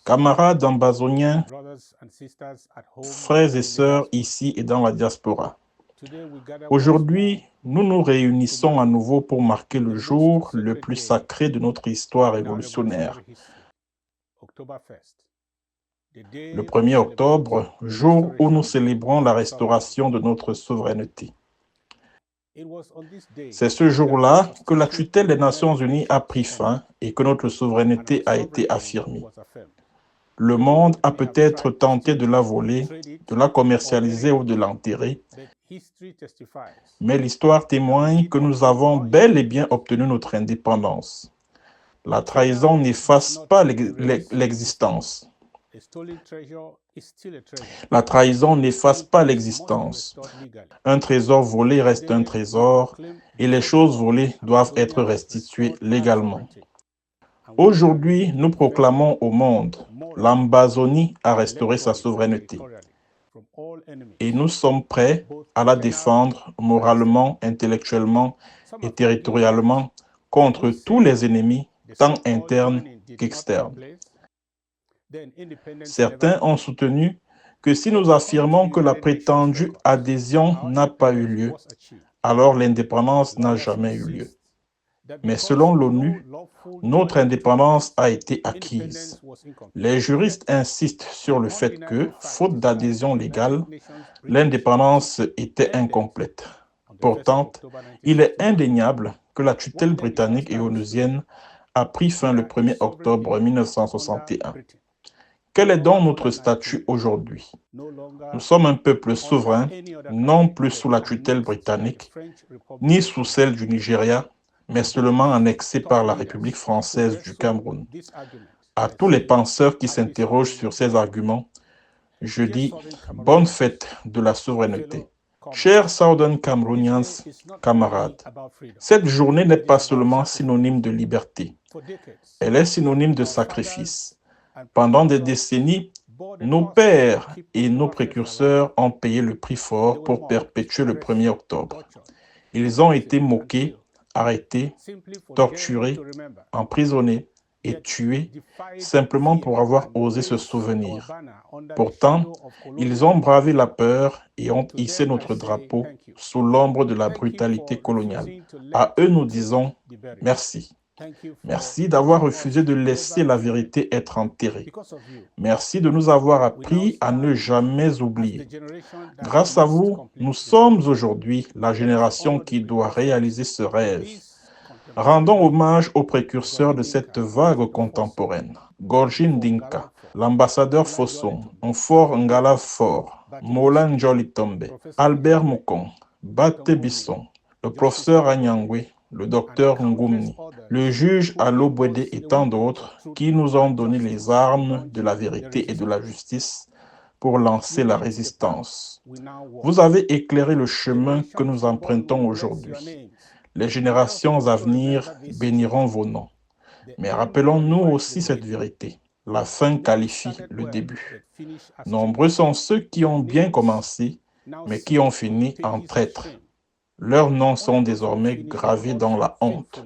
Camarades ambazoniens, frères et sœurs ici et dans la diaspora, aujourd'hui, nous nous réunissons à nouveau pour marquer le jour le plus sacré de notre histoire révolutionnaire. Le 1er octobre, jour où nous célébrons la restauration de notre souveraineté. C'est ce jour-là que la tutelle des Nations Unies a pris fin et que notre souveraineté a été affirmée. Le monde a peut-être tenté de la voler, de la commercialiser ou de l'enterrer, mais l'histoire témoigne que nous avons bel et bien obtenu notre indépendance. La trahison n'efface pas l'existence. La trahison n'efface pas l'existence. Un trésor volé reste un trésor et les choses volées doivent être restituées légalement. Aujourd'hui, nous proclamons au monde, l'Ambazonie a restauré sa souveraineté. Et nous sommes prêts à la défendre moralement, intellectuellement et territorialement contre tous les ennemis, tant internes qu'externes. Certains ont soutenu que si nous affirmons que la prétendue adhésion n'a pas eu lieu, alors l'indépendance n'a jamais eu lieu. Mais selon l'ONU, notre indépendance a été acquise. Les juristes insistent sur le fait que, faute d'adhésion légale, l'indépendance était incomplète. Pourtant, il est indéniable que la tutelle britannique et onusienne a pris fin le 1er octobre 1961. Quel est donc notre statut aujourd'hui? Nous sommes un peuple souverain, non plus sous la tutelle britannique, ni sous celle du Nigeria, mais seulement annexé par la République française du Cameroun. À tous les penseurs qui s'interrogent sur ces arguments, je dis bonne fête de la souveraineté. Chers Southern Cameroonians, camarades, cette journée n'est pas seulement synonyme de liberté, elle est synonyme de sacrifice. Pendant des décennies, nos pères et nos précurseurs ont payé le prix fort pour perpétuer le 1er octobre. Ils ont été moqués, arrêtés, torturés, emprisonnés et tués simplement pour avoir osé se souvenir. Pourtant, ils ont bravé la peur et ont hissé notre drapeau sous l'ombre de la brutalité coloniale. À eux, nous disons merci. Merci d'avoir refusé de laisser la vérité être enterrée. Merci de nous avoir appris à ne jamais oublier. Grâce à vous, nous sommes aujourd'hui la génération qui doit réaliser ce rêve. Rendons hommage aux précurseurs de cette vague contemporaine. Gorgin Dinka, l'ambassadeur Fossong, Onfor Ngala Fort, Molan Jolitombe, Albert Mukong, Bate Bisson, le professeur Anyangwe, le docteur Ngumni, le juge Allo Bwede et tant d'autres qui nous ont donné les armes de la vérité et de la justice pour lancer la résistance. Vous avez éclairé le chemin que nous empruntons aujourd'hui. Les générations à venir béniront vos noms. Mais rappelons-nous aussi cette vérité. La fin qualifie le début. Nombreux sont ceux qui ont bien commencé, mais qui ont fini en traîtres. Leurs noms sont désormais gravés dans la honte.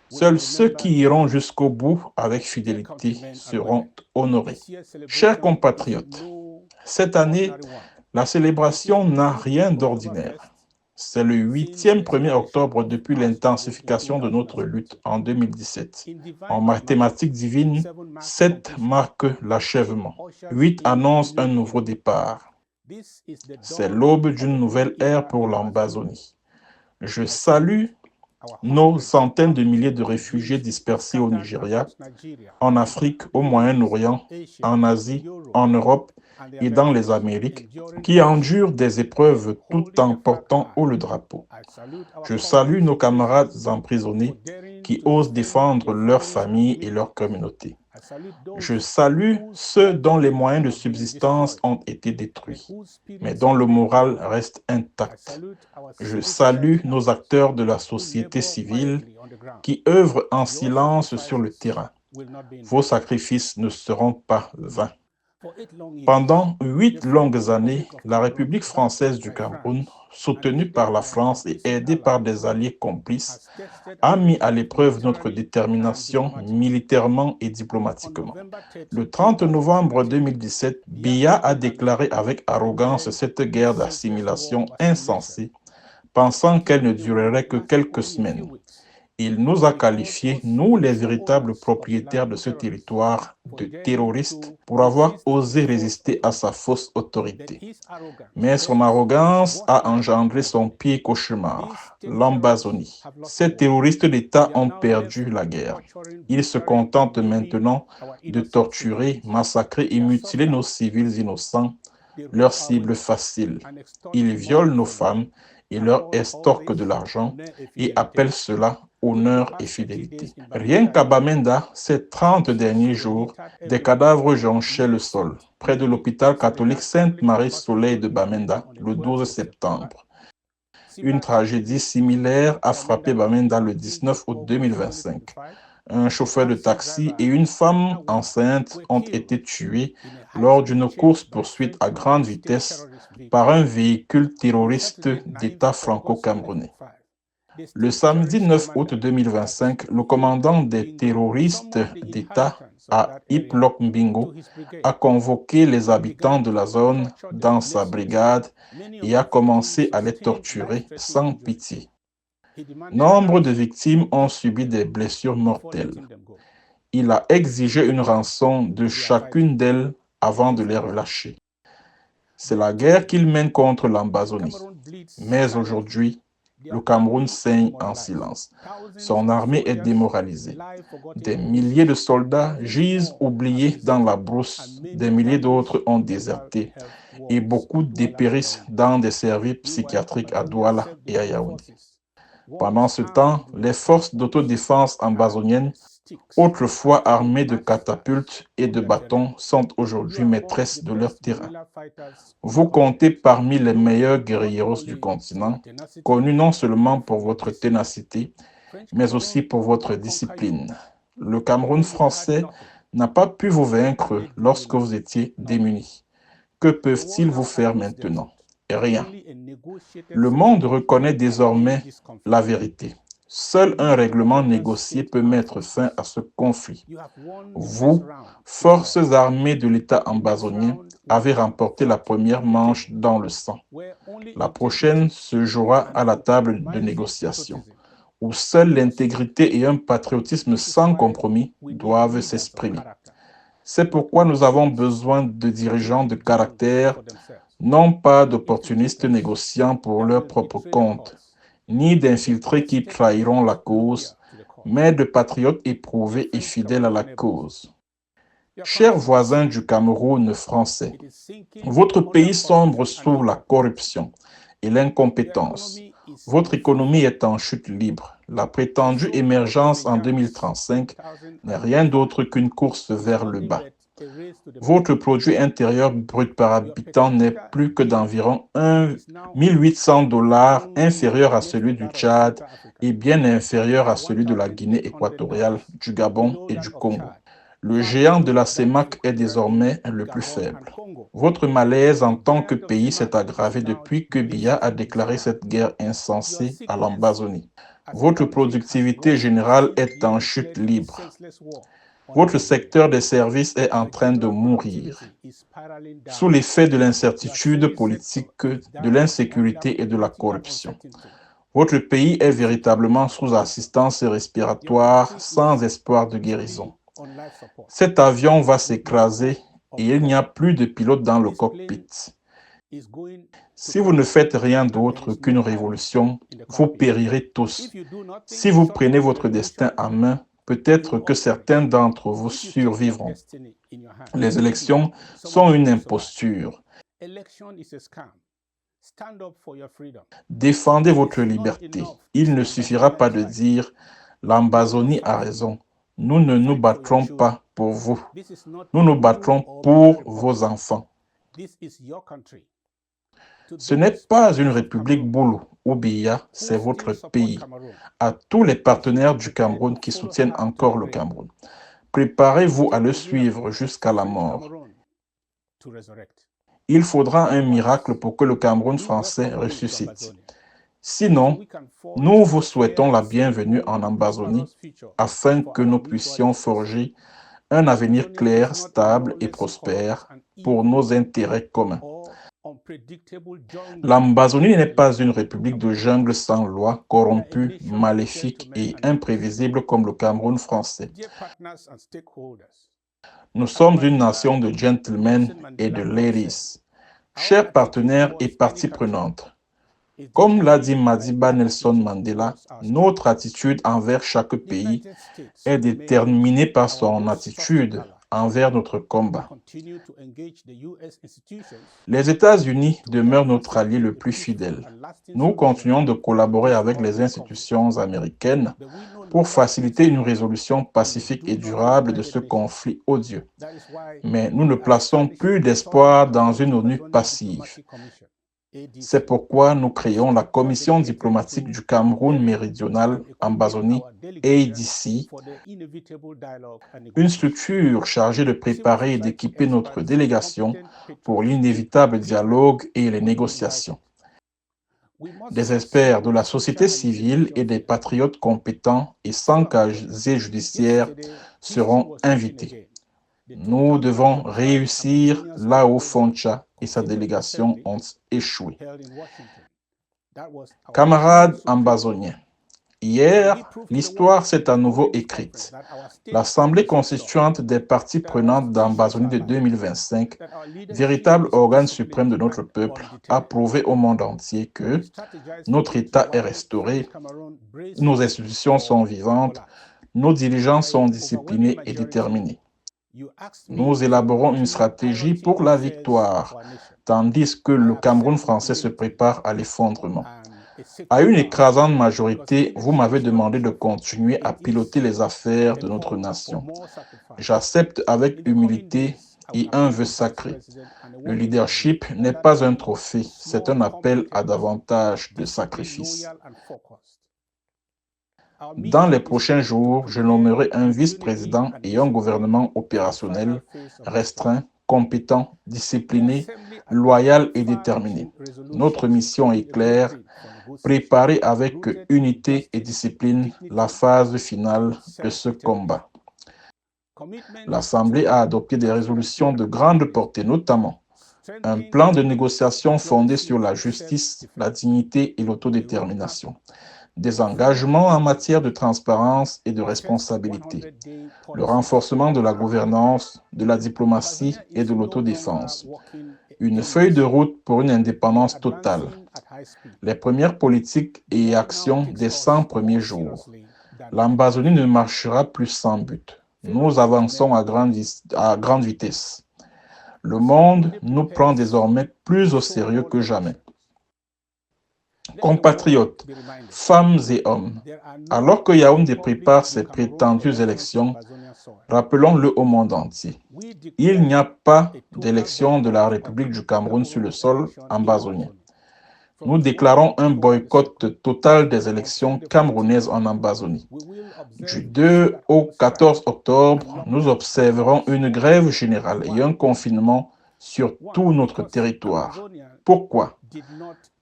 Seuls ceux qui iront jusqu'au bout avec fidélité seront honorés. Chers compatriotes, cette année, la célébration n'a rien d'ordinaire. C'est le 8e 1er octobre depuis l'intensification de notre lutte en 2017. En mathématiques divines, 7 marque l'achèvement. 8 annonce un nouveau départ. C'est l'aube d'une nouvelle ère pour l'Ambazonie. Je salue nos centaines de milliers de réfugiés dispersés au Nigeria, en Afrique, au Moyen-Orient, en Asie, en Europe et dans les Amériques, qui endurent des épreuves tout en portant haut le drapeau. Je salue nos camarades emprisonnés qui osent défendre leur famille et leur communauté. Je salue ceux dont les moyens de subsistance ont été détruits, mais dont le moral reste intact. Je salue nos acteurs de la société civile qui œuvrent en silence sur le terrain. Vos sacrifices ne seront pas vains. Pendant 8 longues années, la République française du Cameroun, soutenue par la France et aidée par des alliés complices, a mis à l'épreuve notre détermination militairement et diplomatiquement. Le 30 novembre 2017, Biya a déclaré avec arrogance cette guerre d'assimilation insensée, pensant qu'elle ne durerait que quelques semaines. Il nous a qualifiés, nous les véritables propriétaires de ce territoire, de terroristes pour avoir osé résister à sa fausse autorité. Mais son arrogance a engendré son pire cauchemar, l'Ambazonie. Ces terroristes d'État ont perdu la guerre. Ils se contentent maintenant de torturer, massacrer et mutiler nos civils innocents, leur cible facile. Ils violent nos femmes et leur estorquent de l'argent et appellent cela honneur et fidélité. Rien qu'à Bamenda, ces 30 derniers jours, des cadavres jonchaient le sol, près de l'hôpital catholique Sainte-Marie-Soleil de Bamenda, le 12 septembre. Une tragédie similaire a frappé Bamenda le 19 août 2025. Un chauffeur de taxi et une femme enceinte ont été tués lors d'une course-poursuite à grande vitesse par un véhicule terroriste d'État franco-camerounais. Le samedi 9 août 2025, le commandant des terroristes d'État à Iplok Mbingo a convoqué les habitants de la zone dans sa brigade et a commencé à les torturer sans pitié. Nombre de victimes ont subi des blessures mortelles. Il a exigé une rançon de chacune d'elles avant de les relâcher. C'est la guerre qu'il mène contre l'Ambazonie. Mais aujourd'hui, le Cameroun saigne en silence. Son armée est démoralisée. Des milliers de soldats gisent oubliés dans la brousse. Des milliers d'autres ont déserté. Et beaucoup dépérissent dans des services psychiatriques à Douala et à Yaoundé. Pendant ce temps, les forces d'autodéfense ambazoniennes, autrefois armées de catapultes et de bâtons, sont aujourd'hui maîtresses de leur terrain. Vous comptez parmi les meilleurs guerrilleros du continent, connus non seulement pour votre ténacité, mais aussi pour votre discipline. Le Cameroun français n'a pas pu vous vaincre lorsque vous étiez démunis. Que peuvent-ils vous faire maintenant? Rien. Le monde reconnaît désormais la vérité. Seul un règlement négocié peut mettre fin à ce conflit. Vous, forces armées de l'État ambazonien, avez remporté la première manche dans le sang. La prochaine se jouera à la table de négociation, où seule l'intégrité et un patriotisme sans compromis doivent s'exprimer. C'est pourquoi nous avons besoin de dirigeants de caractère, non pas d'opportunistes négociants pour leur propre compte, ni d'infiltrés qui trahiront la cause, mais de patriotes éprouvés et fidèles à la cause. Chers voisins du Cameroun français, votre pays sombre sous la corruption et l'incompétence. Votre économie est en chute libre. La prétendue émergence en 2035 n'est rien d'autre qu'une course vers le bas. Votre produit intérieur brut par habitant n'est plus que d'environ 1 800 $, inférieur à celui du Tchad et bien inférieur à celui de la Guinée équatoriale, du Gabon et du Congo. Le géant de la CEMAC est désormais le plus faible. Votre malaise en tant que pays s'est aggravé depuis que Biya a déclaré cette guerre insensée à l'Ambazonie. Votre productivité générale est en chute libre. Votre secteur des services est en train de mourir. Sous l'effet de l'incertitude politique, de l'insécurité et de la corruption. Votre pays est véritablement sous assistance respiratoire sans espoir de guérison. Cet avion va s'écraser et il n'y a plus de pilote dans le cockpit. Si vous ne faites rien d'autre qu'une révolution, vous périrez tous. Si vous prenez votre destin en main, peut-être que certains d'entre vous survivront. Les élections sont une imposture. Défendez votre liberté. Il ne suffira pas de dire « l'Ambazonie a raison ». Nous ne nous battrons pas pour vous. Nous nous battrons pour vos enfants. Ce n'est pas une république boulot ou Biya, c'est votre pays. À tous les partenaires du Cameroun qui soutiennent encore le Cameroun, préparez-vous à le suivre jusqu'à la mort. Il faudra un miracle pour que le Cameroun français ressuscite. Sinon, nous vous souhaitons la bienvenue en Amazonie afin que nous puissions forger un avenir clair, stable et prospère pour nos intérêts communs. L'Amazonie n'est pas une république de jungle sans loi, corrompue, maléfique et imprévisible comme le Cameroun français. Nous sommes une nation de gentlemen et de ladies. Chers partenaires et parties prenantes, comme l'a dit Madiba Nelson Mandela, notre attitude envers chaque pays est déterminée par son attitude envers notre combat. Les États-Unis demeurent notre allié le plus fidèle. Nous continuons de collaborer avec les institutions américaines pour faciliter une résolution pacifique et durable de ce conflit odieux. Mais nous ne plaçons plus d'espoir dans une ONU passive. C'est pourquoi nous créons la Commission diplomatique du Cameroun méridional, Amazonie, ADC, une structure chargée de préparer et d'équiper notre délégation pour l'inévitable dialogue et les négociations. Des experts de la société civile et des patriotes compétents et sans casier judiciaire seront invités. Nous devons réussir là où Foncha et sa délégation ont échoué. Camarades amazoniens, hier, l'histoire s'est à nouveau écrite. L'Assemblée constituante des parties prenantes d'Amazonie de 2025, véritable organe suprême de notre peuple, a prouvé au monde entier que notre État est restauré, nos institutions sont vivantes, nos dirigeants sont disciplinés et déterminés. Nous élaborons une stratégie pour la victoire, tandis que le Cameroun français se prépare à l'effondrement. À une écrasante majorité, vous m'avez demandé de continuer à piloter les affaires de notre nation. J'accepte avec humilité et un vœu sacré. Le leadership n'est pas un trophée, c'est un appel à davantage de sacrifices. Dans les prochains jours, je nommerai un vice-président et un gouvernement opérationnel, restreint, compétent, discipliné, loyal et déterminé. Notre mission est claire, préparer avec unité et discipline la phase finale de ce combat. L'Assemblée a adopté des résolutions de grande portée, notamment un plan de négociation fondé sur la justice, la dignité et l'autodétermination. Des engagements en matière de transparence et de responsabilité, le renforcement de la gouvernance, de la diplomatie et de l'autodéfense, une feuille de route pour une indépendance totale, les premières politiques et actions des 100 premiers jours. L'Amazonie ne marchera plus sans but. Nous avançons à grande vitesse. Le monde nous prend désormais plus au sérieux que jamais. Compatriotes, femmes et hommes, alors que Yaoundé prépare ses prétendues élections, rappelons-le au monde entier. Il n'y a pas d'élection de la République du Cameroun sur le sol amazonien. Nous déclarons un boycott total des élections camerounaises en Amazonie. Du 2 au 14 octobre, nous observerons une grève générale et un confinement sur tout notre territoire. Pourquoi ?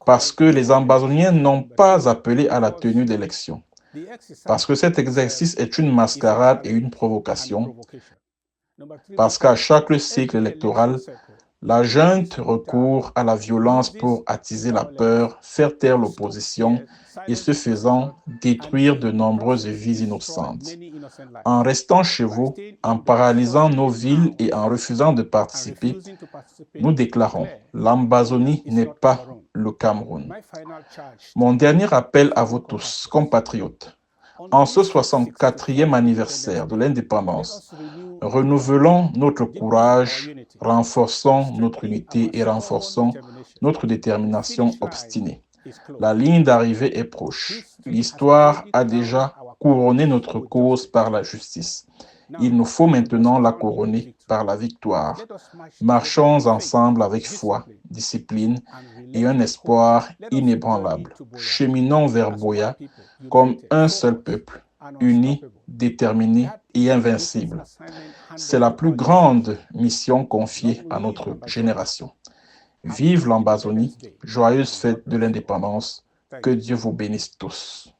Parce que les Amazoniens n'ont pas appelé à la tenue d'élections. Parce que cet exercice est une mascarade et une provocation. Parce qu'à chaque cycle électoral, la junte recourt à la violence pour attiser la peur, faire taire l'opposition et ce faisant détruire de nombreuses vies innocentes. En restant chez vous, en paralysant nos villes et en refusant de participer, nous déclarons « l'Amazonie n'est pas le Cameroun ». Mon dernier appel à vous tous, compatriotes, en ce 64e anniversaire de l'indépendance, renouvelons notre courage, renforçons notre unité et renforçons notre détermination obstinée. La ligne d'arrivée est proche. L'histoire a déjà couronné notre cause par la justice. Il nous faut maintenant la couronner par la victoire. Marchons ensemble avec foi, discipline et un espoir inébranlable. Cheminons vers Boya comme un seul peuple, unis, déterminés et invincibles. C'est la plus grande mission confiée à notre génération. Vive l'Ambazonie, joyeuse fête de l'indépendance, que Dieu vous bénisse tous.